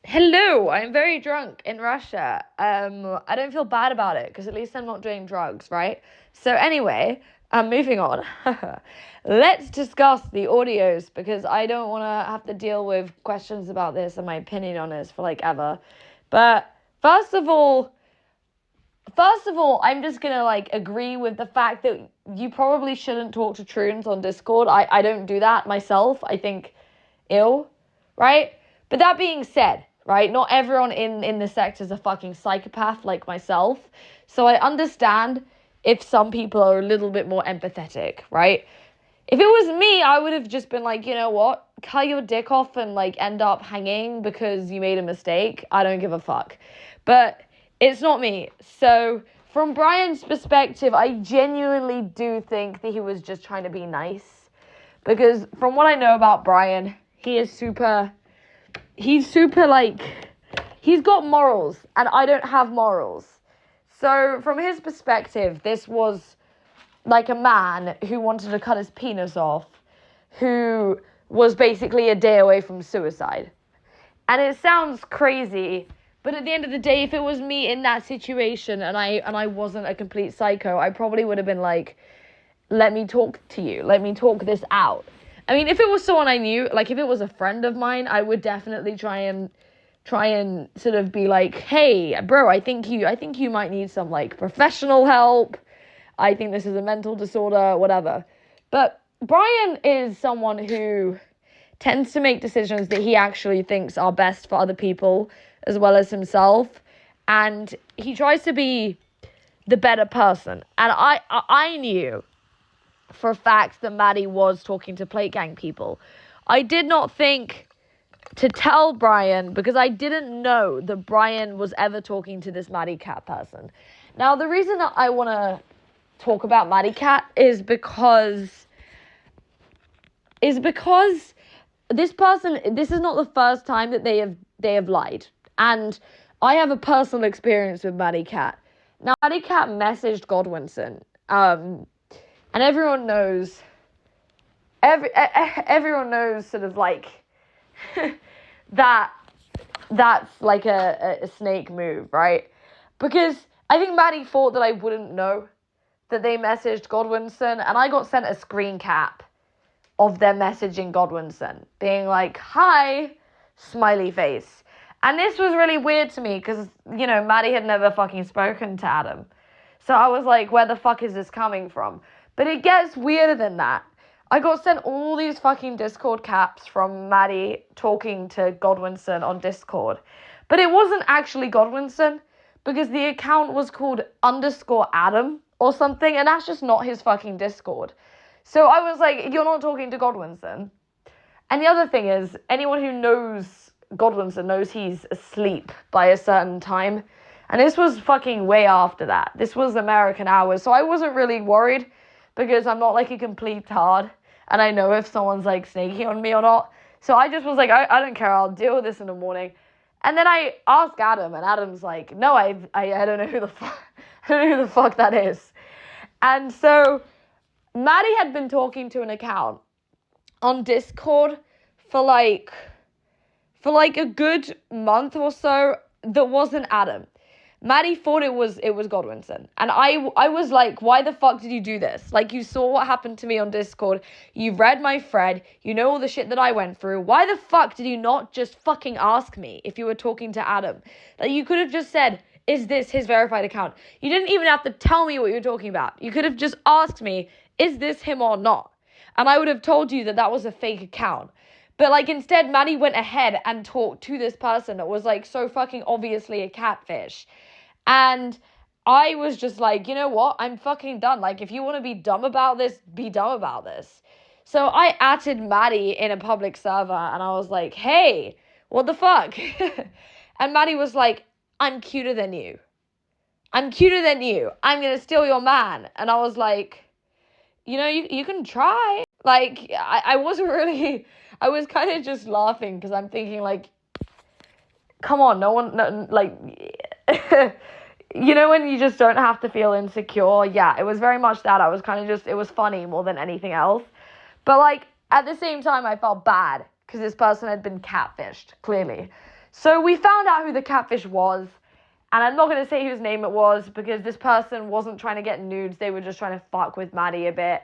Hello, I'm very drunk in Russia. I don't feel bad about it because at least I'm not doing drugs, right? So anyway, I'm moving on. Let's discuss the audios because I don't want to have to deal with questions about this and my opinion on this for like ever. But first of all, I'm just gonna like agree with the fact that you probably shouldn't talk to Troons on Discord. I don't do that myself. I think ill, right? But that being said, right, not everyone in the sector is a fucking psychopath like myself. So I understand if some people are a little bit more empathetic, right? If it was me, I would have just been like, you know what? Cut your dick off and like end up hanging because you made a mistake. I don't give a fuck. But it's not me. So from Brian's perspective, I genuinely do think that he was just trying to be nice. Because from what I know about Brian, he's super like, he's got morals and I don't have morals. So from his perspective, this was like a man who wanted to cut his penis off, who was basically a day away from suicide. And it sounds crazy, but at the end of the day, if it was me in that situation and I wasn't a complete psycho, I probably would have been like, let me talk to you. Let me talk this out. I mean, if it was someone I knew, like if it was a friend of mine, I would definitely try and sort of be like, hey, bro, I think you might need some like professional help. I think this is a mental disorder, whatever. But Brian is someone who tends to make decisions that he actually thinks are best for other people as well as himself. And he tries to be the better person. And I knew for a fact that Maddie was talking to Plate Gang people. I did not think to tell Brian because I didn't know that Brian was ever talking to this Maddie Cat person. Now, the reason that I want to talk about Maddie Cat is because this person, this is not the first time that they have lied. And I have a personal experience with Maddie Cat. Now, Maddie Cat messaged Godwinson, and everyone knows sort of like that's like a snake move, right? Because I think Maddie thought that I wouldn't know that they messaged Godwinson, and I got sent a screen cap of them messaging Godwinson, being like, hi, smiley face. And this was really weird to me because, you know, Maddie had never fucking spoken to Adam. So I was like, where the fuck is this coming from? But it gets weirder than that. I got sent all these fucking Discord caps from Maddie talking to Godwinson on Discord. But it wasn't actually Godwinson because the account was called _Adam or something, and that's just not his fucking Discord. So I was like, you're not talking to Godwinson. And the other thing is, anyone who knows Godwinson knows he's asleep by a certain time. And this was fucking way after that. This was American hours. So I wasn't really worried because I'm not like a complete tard. And I know if someone's like snaky on me or not. So I just was like, I don't care. I'll deal with this in the morning. And then I asked Adam, and Adam's like, no, I don't know who the fuck, I don't know who the fuck that is. And so Maddie had been talking to an account on Discord for like a good month or so that wasn't Adam. Maddie thought it was Godwinson. And I was like, why the fuck did you do this? Like, you saw what happened to me on Discord. You read my thread. You know all the shit that I went through. Why the fuck did you not just fucking ask me if you were talking to Adam? Like, you could have just said, is this his verified account? You didn't even have to tell me what you were talking about. You could have just asked me, is this him or not? And I would have told you that was a fake account. But, like, instead, Maddie went ahead and talked to this person that was, like, so fucking obviously a catfish. And I was just like, you know what? I'm fucking done. Like, if you want to be dumb about this, be dumb about this. So I added Maddie in a public server, and I was like, hey, what the fuck? And Maddie was like, I'm cuter than you. I'm cuter than you. I'm going to steal your man. And I was like, you know, you can try. Like, I wasn't really... I was kind of just laughing because I'm thinking, like, come on, like, you know when you just don't have to feel insecure? Yeah, it was very much that. I was kind of just, it was funny more than anything else. But, like, at the same time, I felt bad because this person had been catfished, clearly. So we found out who the catfish was, and I'm not going to say whose name it was because this person wasn't trying to get nudes. They were just trying to fuck with Maddie a bit.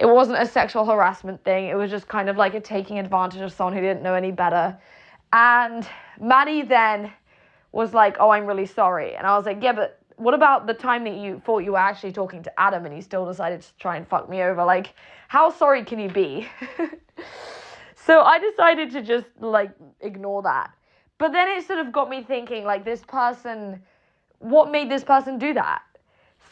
It wasn't a sexual harassment thing. It was just kind of like a taking advantage of someone who didn't know any better. And Maddie then was like, oh, I'm really sorry. And I was like, yeah, but what about the time that you thought you were actually talking to Adam and you still decided to try and fuck me over? Like, how sorry can you be? So I decided to just, like, ignore that. But then it sort of got me thinking, like, this person, what made this person do that?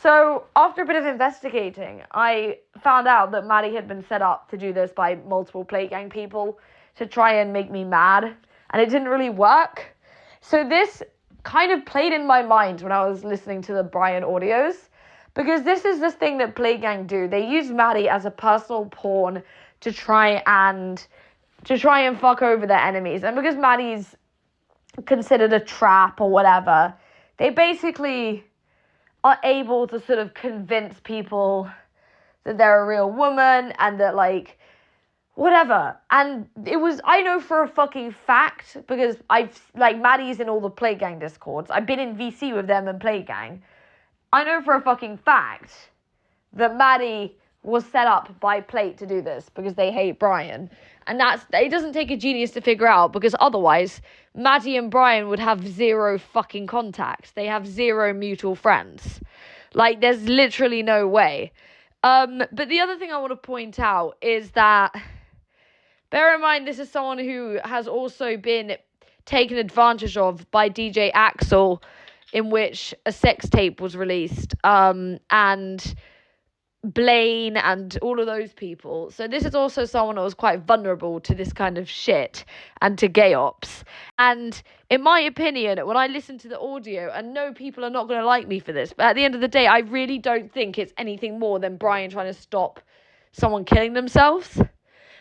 So after a bit of investigating, I found out that Maddie had been set up to do this by multiple Plate Gang people to try and make me mad. And it didn't really work. So this kind of played in my mind when I was listening to the Brian audios. Because this is this thing that Plate Gang do. They use Maddie as a personal pawn to try and fuck over their enemies. And because Maddie's considered a trap or whatever, they basically are able to sort of convince people that they're a real woman and that, like, whatever. And it was, I know for a fucking fact, because Maddie's in all the Plate Gang discords. I've been in VC with them and Plate Gang. I know for a fucking fact that Maddie was set up by Plate to do this because they hate Brian. And it doesn't take a genius to figure out, because otherwise Maddie and Brian would have zero fucking contacts. They have zero mutual friends. Like, there's literally no way. But the other thing I want to point out is that, bear in mind, this is someone who has also been taken advantage of by DJ Axel, in which a sex tape was released, and Blaine and all of those people. So this is also someone that was quite vulnerable to this kind of shit and to gay ops. And in my opinion, when I listen to the audio, and no, people are not going to like me for this, but at the end of the day, I really don't think it's anything more than Brian trying to stop someone killing themselves.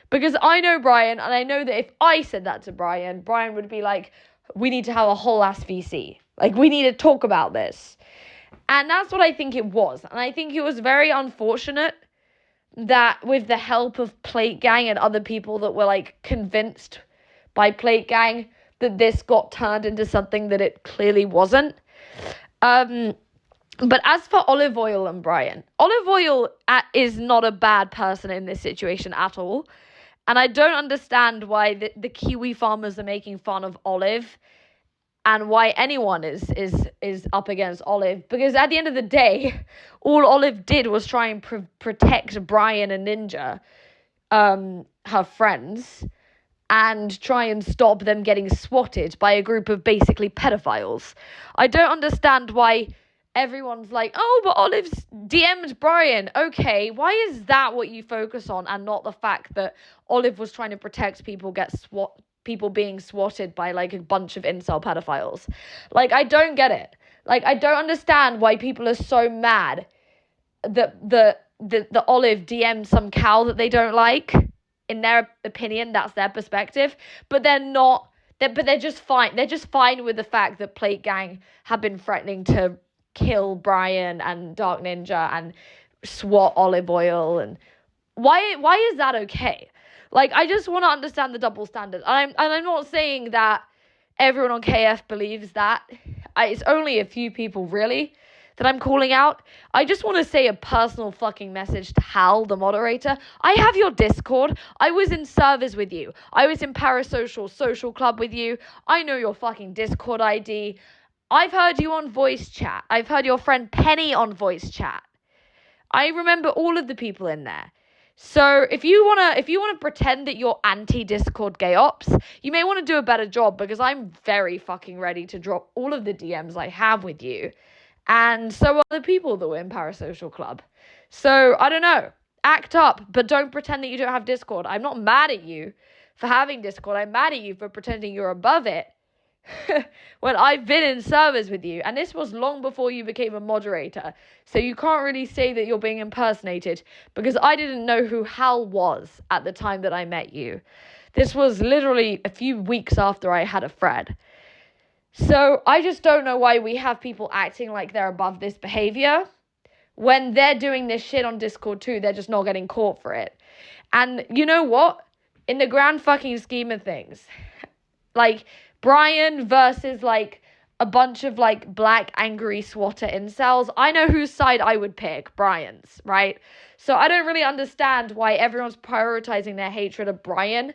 Because I know Brian, and I know that if I said that to Brian, Brian would be like, we need to have a whole ass VC. Like, we need to talk about this. And that's what I think it was. And I think it was very unfortunate that with the help of Plate Gang and other people that were, like, convinced by Plate Gang, that this got turned into something that it clearly wasn't. But as for Olive Oil and Brian, Olive Oil is not a bad person in this situation at all. And I don't understand why the Kiwi farmers are making fun of Olive and why anyone is up against Olive. Because at the end of the day, all Olive did was try and protect Brian and Ninja, her friends, and try and stop them getting swatted by a group of basically pedophiles. I don't understand why everyone's like, oh, but Olive's DM'd Brian. Okay, why is that what you focus on and not the fact that Olive was trying to protect people being swatted by, like, a bunch of incel pedophiles? Like, I don't get it. Like, I don't understand why people are so mad that the Olive DM'd some cow that they don't like. In their opinion, that's their perspective. But they're just fine. They're just fine with the fact that Plate Gang have been threatening to kill Brian and Dark Ninja and swat Olive Oil. And why is that okay? Like, I just want to understand the double standard. I'm not saying that everyone on KF believes that. It's only a few people, really, that I'm calling out. I just want to say a personal fucking message to Hal, the moderator. I have your Discord. I was in servers with you. I was in Parasocial Social Club with you. I know your fucking Discord ID. I've heard you on voice chat. I've heard your friend Penny on voice chat. I remember all of the people in there. So if you wanna pretend that you're anti-Discord gay ops, you may want to do a better job, because I'm very fucking ready to drop all of the DMs I have with you. And so are the people that were in Parasocial Club. So, I don't know. Act up, but don't pretend that you don't have Discord. I'm not mad at you for having Discord. I'm mad at you for pretending you're above it. When I've been in servers with you, and this was long before you became a moderator, so you can't really say that you're being impersonated, because I didn't know who Hal was at the time that I met you. This was literally a few weeks after I had a Fred. So I just don't know why we have people acting like they're above this behavior when they're doing this shit on Discord too. They're just not getting caught for it. And you know what? In the grand fucking scheme of things, like, Brian versus like a bunch of like black angry swatter incels, I know whose side I would pick, Brian's, right? So I don't really understand why everyone's prioritizing their hatred of Brian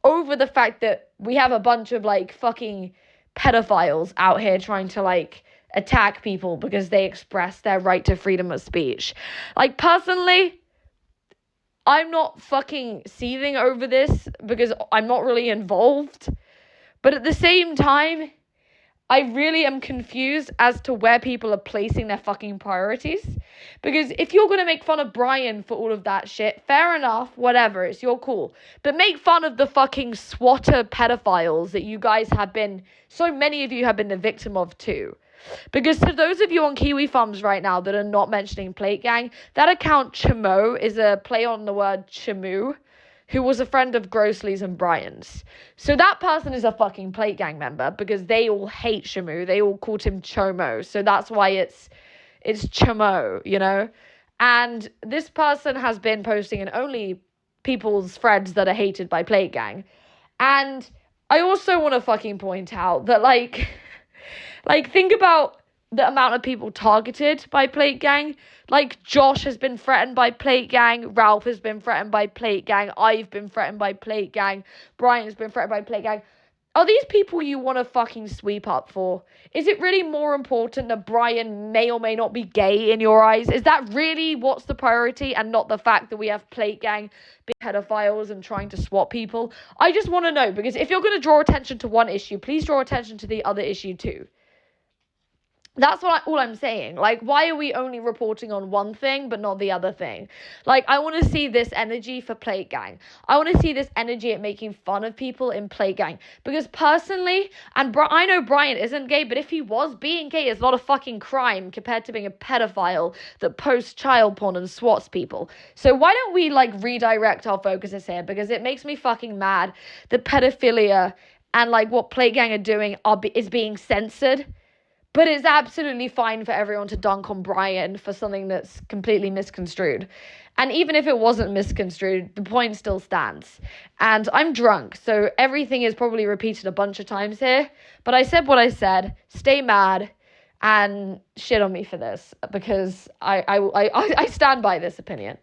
over the fact that we have a bunch of like fucking pedophiles out here trying to like attack people because they express their right to freedom of speech. Like, personally, I'm not fucking seething over this because I'm not really involved. But at the same time, I really am confused as to where people are placing their fucking priorities. Because if you're going to make fun of Brian for all of that shit, fair enough, whatever, it's your call. But make fun of the fucking swatter pedophiles that you guys have been, so many of you have been the victim of too. Because to those of you on Kiwi Farms right now that are not mentioning Plate Gang, that account Chamo is a play on the word Chamu, who was a friend of Grossley's and Brian's. So that person is a fucking Plate Gang member because they all hate Shamu. They all called him Chomo. So that's why it's Chamo, you know? And this person has been posting in only people's threads that are hated by Plate Gang. And I also want to fucking point out that, like, think about the amount of people targeted by Plate Gang. Like, Josh has been threatened by Plate Gang. Ralph has been threatened by Plate Gang. I've been threatened by Plate Gang. Brian's been threatened by Plate Gang. Are these people you want to fucking sweep up for? Is it really more important that Brian may or may not be gay in your eyes? Is that really what's the priority, and not the fact that we have Plate Gang being pedophiles and trying to swap people? I just want to know, because if you're going to draw attention to one issue, please draw attention to the other issue too. That's all I'm saying. Like, why are we only reporting on one thing but not the other thing? Like, I want to see this energy for Plate Gang. I want to see this energy at making fun of people in Plate Gang. Because personally, and I know Brian isn't gay, but if he was, being gay is not a fucking crime compared to being a pedophile that posts child porn and swats people. So why don't we, like, redirect our focuses here? Because it makes me fucking mad that pedophilia and, like, what Plate Gang are doing is being censored. But it's absolutely fine for everyone to dunk on Brian for something that's completely misconstrued. And even if it wasn't misconstrued, the point still stands. And I'm drunk, so everything is probably repeated a bunch of times here. But I said what I said. Stay mad and shit on me for this, because I stand by this opinion.